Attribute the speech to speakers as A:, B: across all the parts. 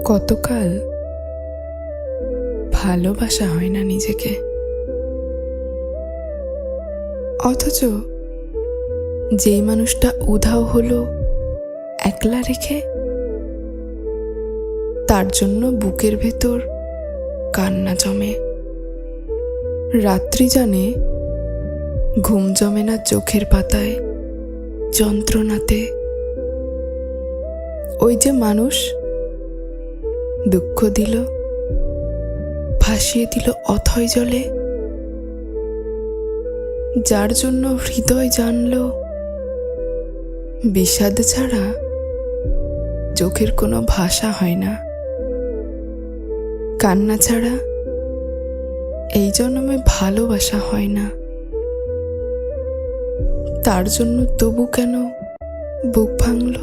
A: কতকাল ভালোবাসা হয় না নিজেকে, অথচ যেই মানুষটা উধাও হলো একলা রেখে, তার জন্য বুকের ভেতর কান্না জমে। রাত্রি জানে ঘুম জমে না চোখের পাতায়, যন্ত্রণাতে। ওই যে মানুষ দুঃখ দিল, ভাসিয়ে দিল অথই জলে, যার জন্য হৃদয় জানল বিষাদ ছাড়া চোখের কোনো ভাষা হয় না, কান্না ছাড়া এই জন্মে ভালোবাসা হয় না। তার জন্য তবু কেন বুক ভাঙল?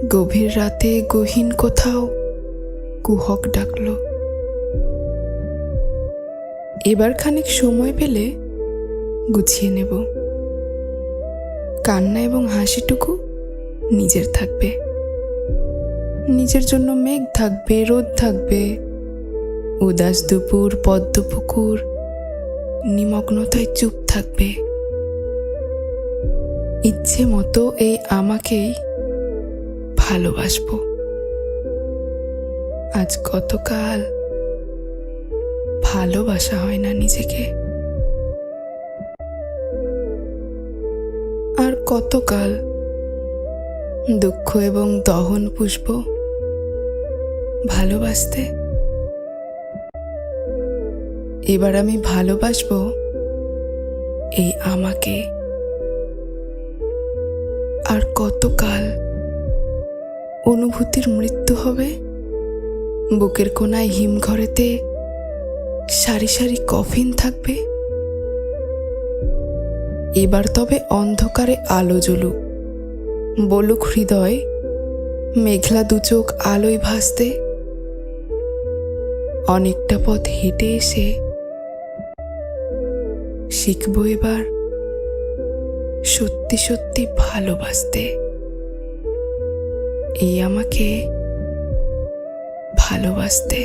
A: গভীর রাতে গহীন কোথাও কুহক ডাকল। এবার খানিক সময় পেলে গুছিয়ে নেব, কান্না এবং হাসিটুকু নিজের থাকবে। নিজের জন্য মেঘ থাকবে, রোদ থাকবে, উদাস দুপুর, পদ্ম পুকুর নিমগ্নতায় চুপ থাকবে। ইচ্ছে মতো এই আমাকেই ভালোবাসবো। আজ কতকাল ভালোবাসা হয় না নিজেকে, আর কতকাল দুঃখ এবং দহন পুষব ভালোবাসতে। এবার আমি ভালোবাসবো এই আমাকে। আর কতকাল অনুভূতির মৃত্যু হবে, বুকের কোনায় হিমঘরেতে সারি সারি কফিন থাকবে। এবার তবে অন্ধকারে আলো জ্বলুক, বলুক হৃদয় মেঘলা দুচোখ আলোয় ভাসতে। অনেকটা পথ হেঁটে এসে শিখবো এবার সত্যি সত্যি ভালোবাসতে। এই আমাকে ভালোবাসতে।